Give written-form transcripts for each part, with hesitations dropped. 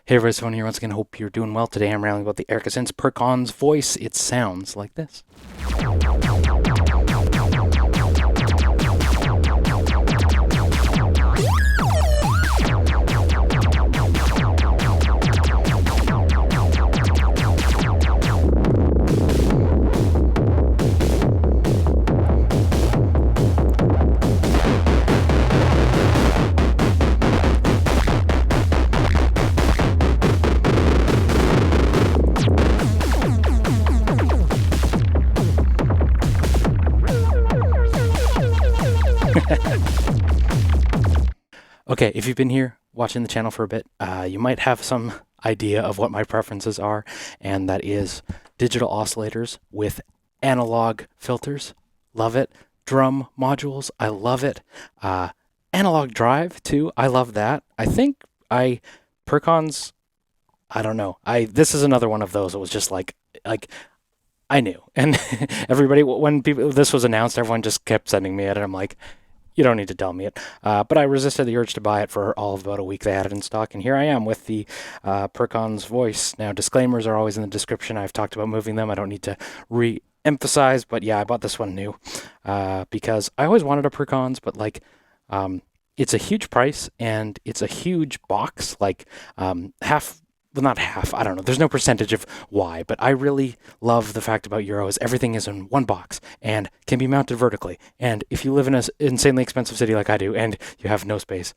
Hey everybody, Tony here once again. Hope you're doing well. Today I'm rambling about the Erica Synths Perkons Voice. It sounds like this. Okay, if you've been here watching the channel for a bit, you might have some idea of what my preferences are, and that is digital oscillators with analog filters. Love it. Drum modules, I love it. Analog drive too, I love that. I think Perkons, I don't know. This is another one of those. It was just like I knew, and everybody, when this was announced, everyone just kept sending me it, and I'm like, you don't need to tell me it. But I resisted the urge to buy it for all of about a week they had it in stock, and here I am with the Perkons Voice. Now, disclaimers are always in the description. I've talked about moving them. I don't need to re-emphasize, but yeah, I bought this one new because I always wanted a Perkons, but it's a huge price, and it's a huge box, half. Well, not half, I don't know. There's no percentage of why, but I really love the fact about Euro is everything is in one box and can be mounted vertically. And if you live in an insanely expensive city like I do and you have no space,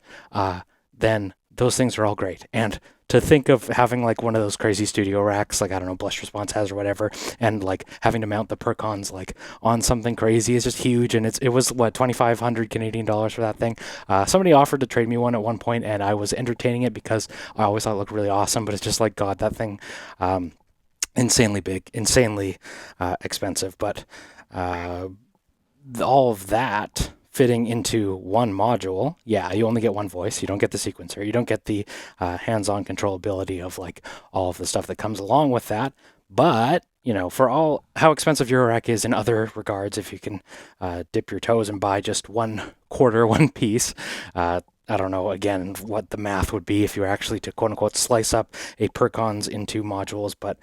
then those things are all great. And to think of having like one of those crazy studio racks, like, I don't know, Blush Response has or whatever, and like having to mount the Perkons like on something crazy is just huge. And it was what, 2,500 Canadian dollars for that thing. Somebody offered to trade me one at one point, and I was entertaining it because I always thought it looked really awesome, but it's just like, God, that thing, insanely big, insanely expensive. But all of that fitting into one module, yeah, you only get one voice. You don't get the sequencer. You don't get the hands-on controllability of like all of the stuff that comes along with that. But, you know, for all how expensive Eurorack is in other regards, if you can dip your toes and buy just one piece, I don't know, again, what the math would be if you were actually to quote-unquote slice up a Perkons into modules, but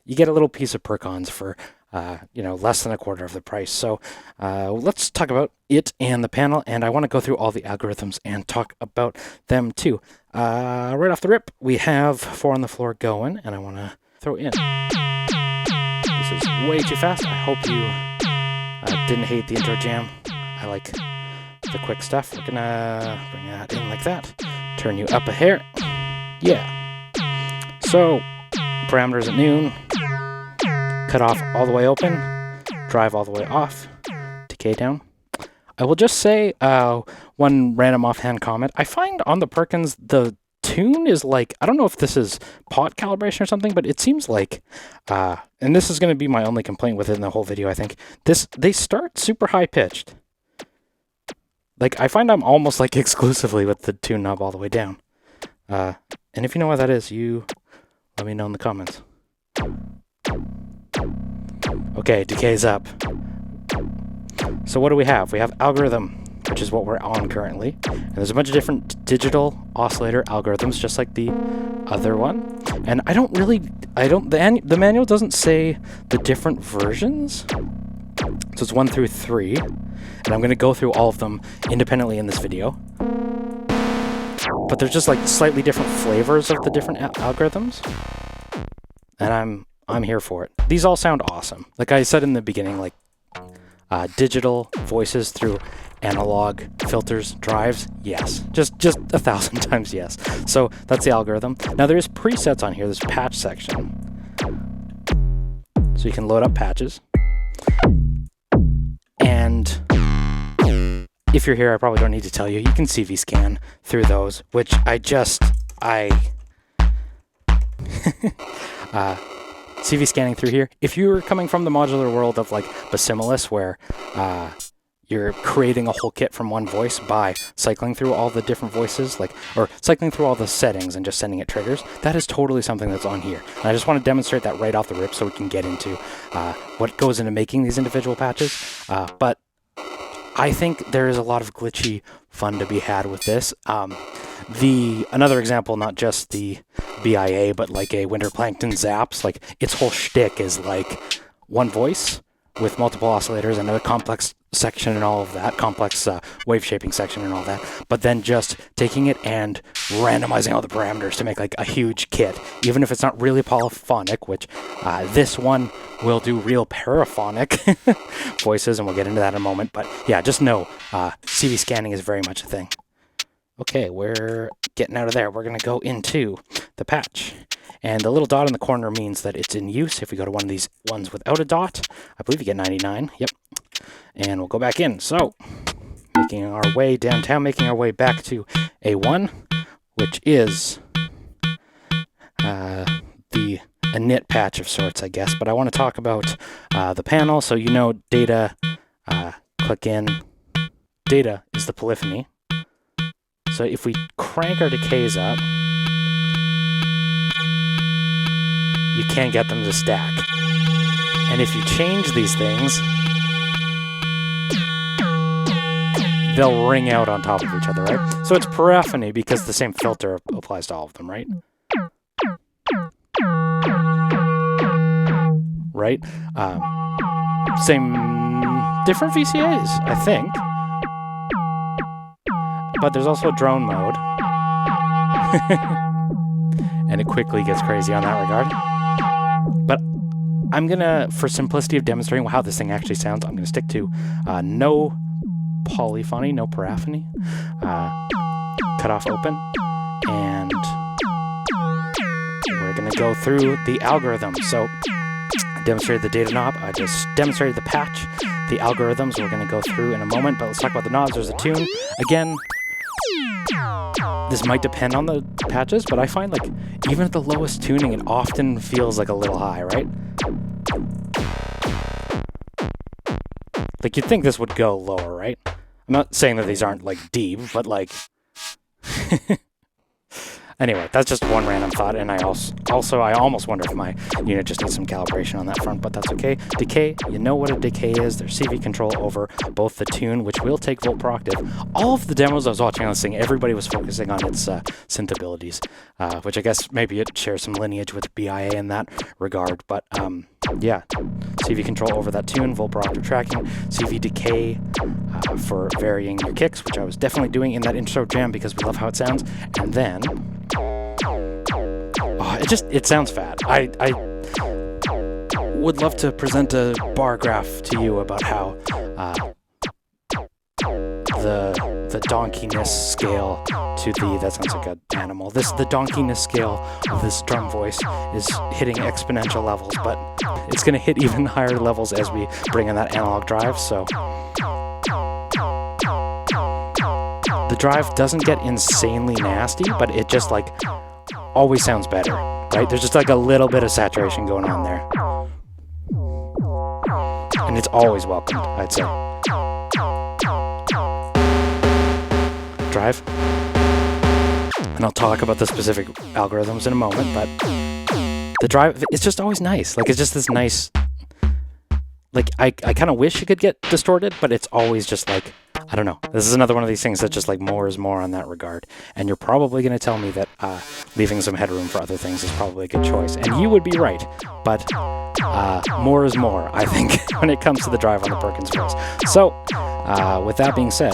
you get a little piece of Perkons for less than a quarter of the price. So let's talk about it and the panel, and I want to go through all the algorithms and talk about them too. Right off the rip, we have 4 on the floor going, and I want to throw in. This is way too fast. I hope you didn't hate the intro jam. I like the quick stuff. We're gonna bring that in like that. Turn you up a hair. Yeah. So, parameters at noon. Cut off all the way open, drive all the way off, decay down. I will just say one random offhand comment. I find on the Perkons, the tune is like, I don't know if this is pot calibration or something, but it seems like, and this is going to be my only complaint within the whole video, I think, they start super high pitched. Like, I find I'm almost like exclusively with the tune knob all the way down. And if you know what that is, you let me know in the comments. Okay, decay's up. So what do we have? We have algorithm, which is what we're on currently. And there's a bunch of different digital oscillator algorithms, just like the other one. And the manual doesn't say the different versions. So it's 1 through 3. And I'm going to go through all of them independently in this video. But there's just like slightly different flavors of the different algorithms. And I'm here for it. These all sound awesome. Like I said in the beginning, like digital voices through analog filters, drives, yes. Just 1,000 times yes. So that's the algorithm. Now there's presets on here. There's a patch section. So you can load up patches. And if you're here, I probably don't need to tell you. You can CV scan through those, which CV scanning through here. If you're coming from the modular world of like Basimilis, where you're creating a whole kit from one voice by cycling through all the different voices, or cycling through all the settings and just sending it triggers, that is totally something that's on here. And I just want to demonstrate that right off the rip so we can get into what goes into making these individual patches. But I think there is a lot of glitchy fun to be had with this. Another example, not just the BIA, but like a winter plankton zaps. Like its whole shtick is like one voice with multiple oscillators, another complex section and all of that, complex wave shaping section and all that, but then just taking it and randomizing all the parameters to make like a huge kit, even if it's not really polyphonic, which this one will do real paraphonic voices, and we'll get into that in a moment. But yeah, just know CV scanning is very much a thing. Okay, we're getting out of there. We're going to go into the patch. And the little dot in the corner means that it's in use. If we go to one of these ones without a dot, I believe you get 99. Yep. And we'll go back in. So, making our way downtown, making our way back to A1, which is a knit patch of sorts, I guess. But I want to talk about the panel. So you know data, click in. Data is the polyphony. So if we crank our decays up, you can't get them to stack. And if you change these things, they'll ring out on top of each other, right? So it's paraphony because the same filter applies to all of them, right? Right? Same, different VCAs, I think. But there's also drone mode. And it quickly gets crazy on that regard. But I'm gonna, for simplicity of demonstrating how this thing actually sounds, I'm gonna stick to no polyphony, no paraphony, cut off open, and we're gonna go through the algorithms. So I demonstrated the data knob, I just demonstrated the patch, the algorithms we're gonna go through in a moment, but let's talk about the knobs. There's a tune. Again, this might depend on the patches, but I find like even at the lowest tuning, it often feels like a little high, right? Like you'd think this would go lower, right? I'm not saying that these aren't like deep, but like anyway, that's just one random thought, and I almost wonder if my unit just needs some calibration on that front, but that's okay. Decay, you know what a decay is. There's CV control over both the tune, which will take volt per octave. All of the demos I was watching on this thing, everybody was focusing on its synth abilities, which I guess maybe it shares some lineage with BIA in that regard, but yeah, CV control over that tune, volt per octave tracking, CV decay for varying your kicks, which I was definitely doing in that intro jam because we love how it sounds, and then it sounds fat. I would love to present a bar graph to you about how the donkeyness scale to that sounds like an animal. The donkeyness scale of this drum voice is hitting exponential levels, but it's going to hit even higher levels as we bring in that analog drive. So the drive doesn't get insanely nasty, but it just like always sounds better, right? There's just like a little bit of saturation going on there. And it's always welcomed, I'd say. Drive. And I'll talk about the specific algorithms in a moment, but the drive, it's just always nice. Like, it's just this nice, like, I kind of wish it could get distorted, but it's always just like, I don't know. This is another one of these things that just like more is more on that regard. And you're probably going to tell me that leaving some headroom for other things is probably a good choice. And you would be right. But more is more, I think, when it comes to the drive on the Perkons Voice. So with that being said,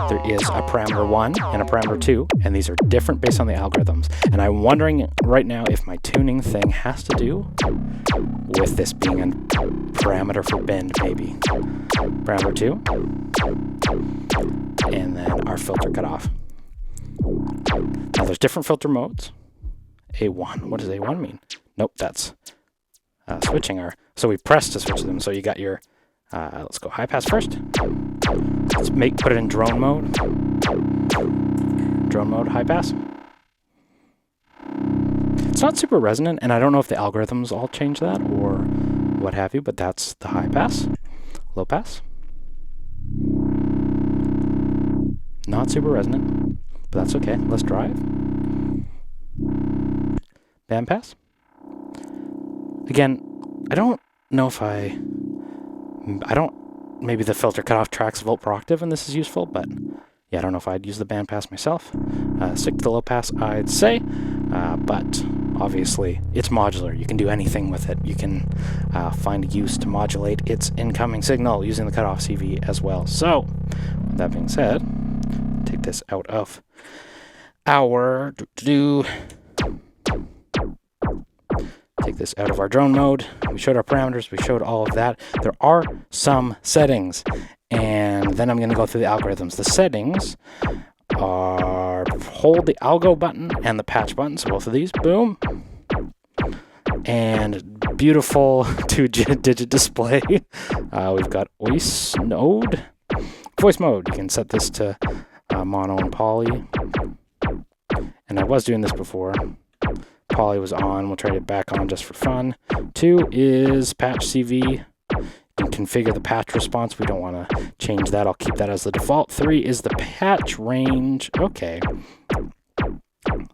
there is a parameter 1 and a parameter 2, and these are different based on the algorithms. And I'm wondering right now if my tuning thing has to do with this being a parameter for bend, maybe. Parameter 2, and then our filter cutoff. Now there's different filter modes. A1, what does A1 mean? Nope, that's switching our, so we press to switch them. So you got your, let's go high pass first. Let's put it in drone mode. Drone mode, high pass. It's not super resonant, and I don't know if the algorithms all change that or what have you, but that's the high pass. Low pass. Not super resonant, but that's okay. Let's drive. Band pass. Again, I don't know if maybe the filter cutoff tracks volt per octave and this is useful, but yeah, I don't know if I'd use the band pass myself. Stick to the low pass, I'd say. but obviously it's modular. You can do anything with it. You can find a use to modulate its incoming signal using the cutoff CV as well. So, with that being said, take this out of our take this out of our drone mode. We showed our parameters, we showed all of that. There are some settings, and then I'm going to go through the algorithms. The settings are hold the algo button and the patch button, so both of these, boom, and beautiful 2-digit display. We've got voice mode. You can set this to mono and poly, and I was doing this before. Poly was on. We'll try it back on just for fun. 2 is patch CV. You can configure the patch response. We don't want to change that. I'll keep that as the default. 3 is the patch range. Okay.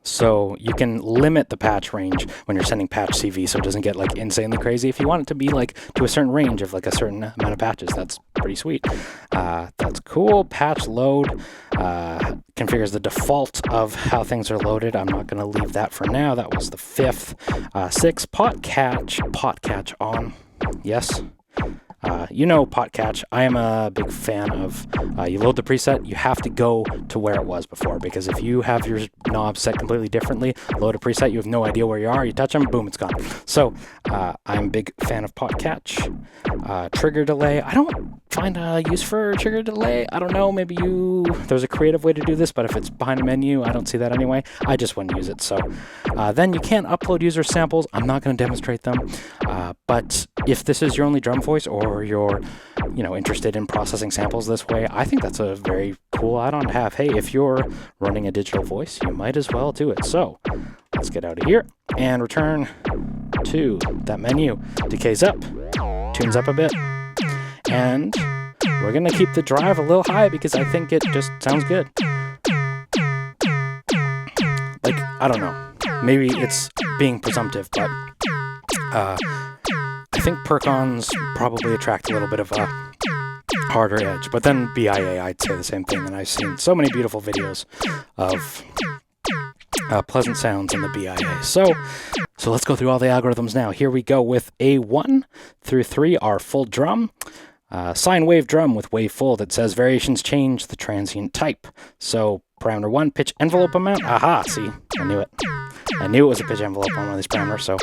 So you can limit the patch range when you're sending patch CV so it doesn't get like insanely crazy. If you want it to be like to a certain range of like a certain amount of patches, that's pretty sweet. That's cool. Patch load configures the default of how things are loaded. I'm not going to leave that for now. That was the 5th. 6, pot catch on. Yes. Pot catch. I am a big fan of, you load the preset, you have to go to where it was before, because if you have your knobs set completely differently, load a preset, you have no idea where you are, you touch them, boom, it's gone. So, I'm a big fan of pot catch. Trigger delay. I don't find a use for trigger delay. I don't know, maybe there's a creative way to do this, but if it's behind a menu, I don't see that anyway. I just wouldn't use it. So, then you can't upload user samples. I'm not going to demonstrate them, but if this is your only drum voice, or you're interested in processing samples this way, I think that's a very cool add-on to have. Hey, if you're running a digital voice, you might as well do it. So let's get out of here and return to that menu. Decays up, tunes up a bit, and we're gonna keep the drive a little high because I think it just sounds good. Like, I don't know, maybe it's being presumptive, but I think Perkons probably attract a little bit of a harder edge, but then BIA, I'd say the same thing, and I've seen so many beautiful videos of pleasant sounds in the BIA. So let's go through all the algorithms now. Here we go with A1 through 3 are full drum. Sine wave drum with wave fold. It says variations change the transient type. So parameter 1, pitch envelope amount. Aha, see, I knew it. I knew it was a pitch envelope on one of these parameters, so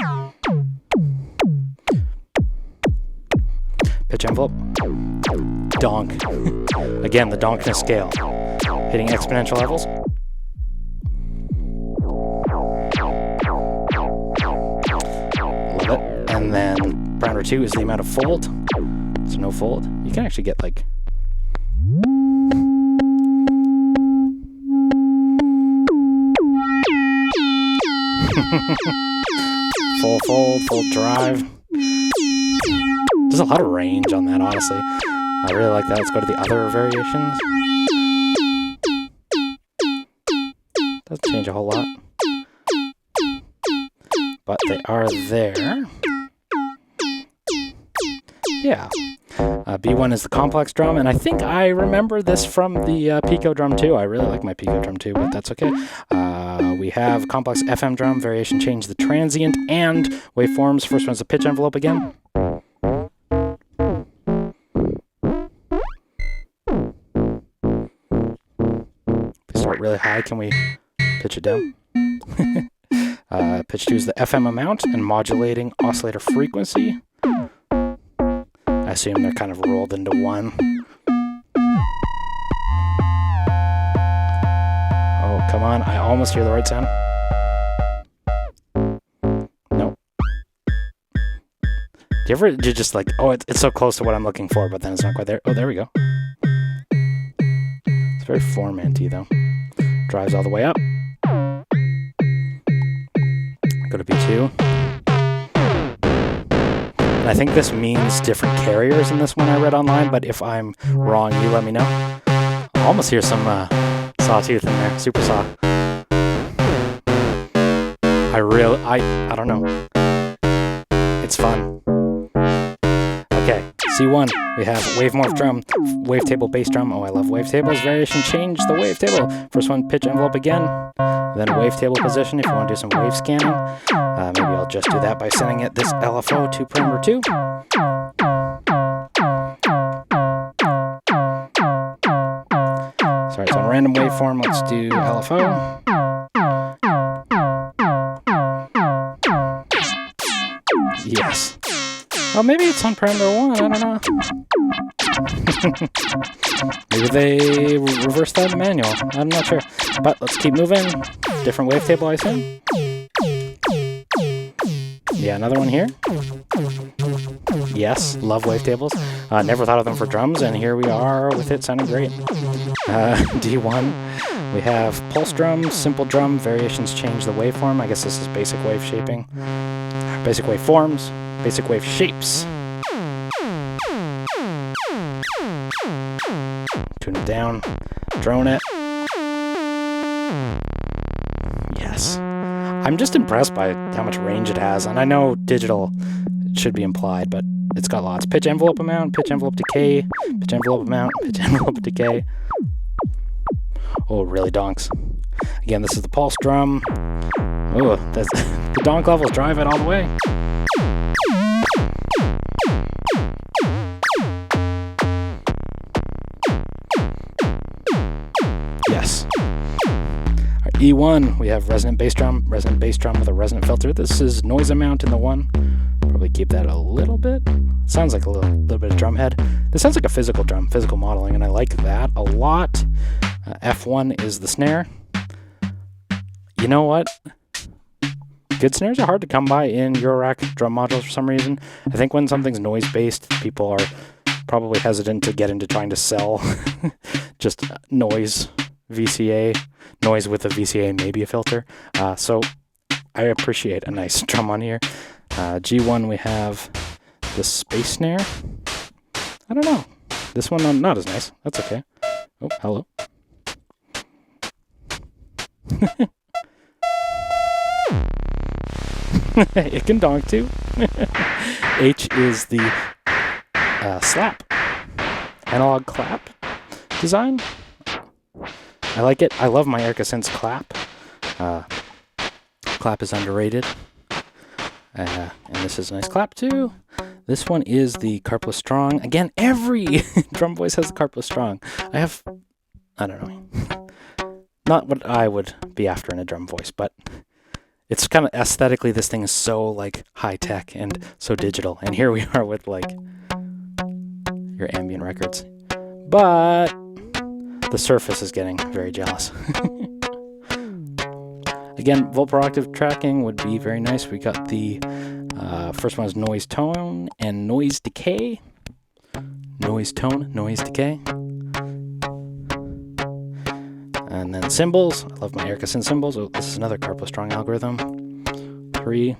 pitch envelope, donk. Again, the donkness scale. Hitting exponential levels. Love it. And then parameter 2 is the amount of fold. So no fold. You can actually get like full fold, full drive. There's a lot of range on that, honestly. I really like that. Let's go to the other variations. Doesn't change a whole lot, but they are there. Yeah. B1 is the complex drum, and I think I remember this from the Pico drum too. I really like my Pico drum too, but that's okay. We have complex FM drum, variation change the transient and waveforms. First one's the pitch envelope again. If we start really high, can we pitch it down? Pitch 2 is the FM amount and modulating oscillator frequency. I assume they're kind of rolled into one. Oh, come on. I almost hear the right sound. Nope. Do you ever just like, oh, it's so close to what I'm looking for, but then it's not quite there. Oh, there we go. It's very formanty, though. Drives all the way up. Go to B2. And I think this means different carriers in this one I read online, but if I'm wrong, you let me know. I almost hear some sawtooth in there, super saw. I don't know. It's fun. Okay, C1, we have Wavemorph drum, wavetable bass drum. Oh, I love wavetables. Variation, change the wavetable. First one, pitch envelope again, then wavetable position if you want to do some wave scanning. Maybe I'll just do that by sending it this LFO to parameter 2. Sorry, it's on random waveform. Let's do LFO. Yes. Oh, maybe it's on parameter 1, I don't know. Maybe they reversed that in manual. I'm not sure. But let's keep moving. Different wavetable, I assume. Yeah, another one here. Yes, love wavetables. Never thought of them for drums, and here we are with it sounding great. D1, we have pulse drum, simple drum, variations change the waveform. I guess this is basic wave shaping. Basic wave forms, basic wave shapes. Tune it down, drone it. Yes. I'm just impressed by how much range it has, and I know digital should be implied, but it's got lots. Pitch envelope amount, pitch envelope decay, pitch envelope amount, pitch envelope decay. Oh, it really donks. Again, this is the pulse drum. Oh, that's the donk levels drive it all the way. Yes. Our E1, we have resonant bass drum with a resonant filter. This is noise amount in the 1. Probably keep that a little bit. Sounds like a little bit of drum head. This sounds like a physical drum, physical modeling, and I like that a lot. F1 is the snare. You know what? Good snares are hard to come by in Eurorack drum modules for some reason. I think when something's noise-based, people are probably hesitant to get into trying to sell just noise VCA, noise with a VCA, maybe a filter. So I appreciate a nice drum on here. G1, we have the space snare. I don't know. This one, not as nice. That's okay. Oh, hello. It can donk too. H is the slap. Analog clap design. I like it. I love my Erica Synths clap. Clap is underrated. And this is a nice clap too. This one is the carpless strong. Again, every drum voice has the carpless strong. I don't know. Not what I would be after in a drum voice, but it's kind of aesthetically, this thing is so like high tech and so digital. And here we are with like your ambient records. But the surface is getting very jealous. Again, volt per octave tracking would be very nice. We got the first one is noise tone and noise decay. Noise tone, noise decay. And then cymbals. I love my Erica Synths cymbals. Oh, this is another carpless strong algorithm. 3.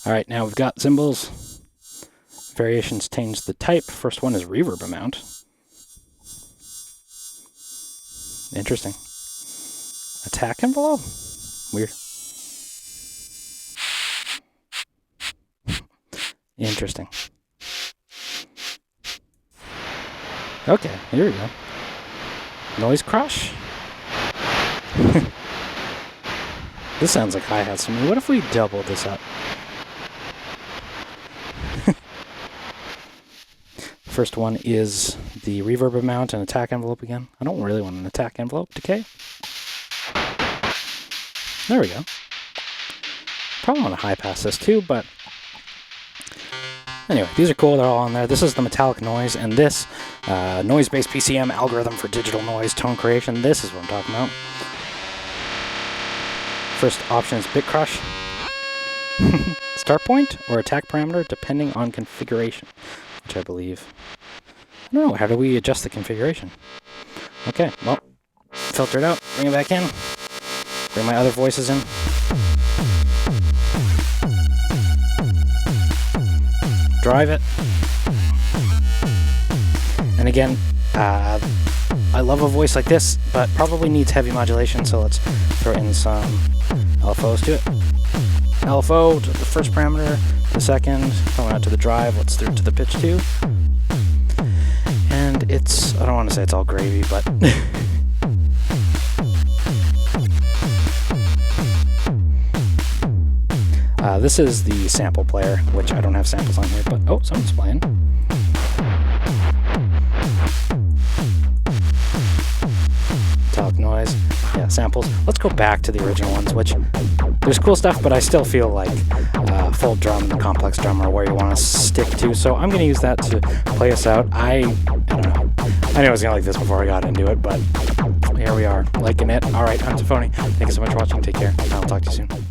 All right, now we've got cymbals. Variations change the type. First one is reverb amount. Interesting. Attack envelope? Weird. Interesting. Okay, here we go. Noise crush? This sounds like hi-hats to me. What if we doubled this up? First one is the reverb amount and attack envelope again. I don't really want an attack envelope decay. There we go. Probably want to high pass this too, but anyway, these are cool. They're all on there. This is the metallic noise, and this noise-based PCM algorithm for digital noise tone creation. This is what I'm talking about. First option is bit crush. Start point or attack parameter, depending on configuration, which I believe. I don't know. How do we adjust the configuration? Okay, well, filter it out, bring it back in. Bring my other voices in. Drive it. And again, I love a voice like this, but probably needs heavy modulation, so let's throw in some LFOs to it. LFO to the first parameter, the second, going out to the drive, let's throw it to the pitch too. And it's, I don't want to say it's all gravy, but this is the sample player, which I don't have samples on here, but oh, someone's playing. Top noise, yeah, samples. Let's go back to the original ones, which there's cool stuff, but I still feel like full drum and complex drum are where you want to stick to, so I'm going to use that to play us out. I don't know. I knew I was going to like this before I got into it, but here we are, liking it. All right, I'm tafony. Thank you so much for watching. Take care. I'll talk to you soon.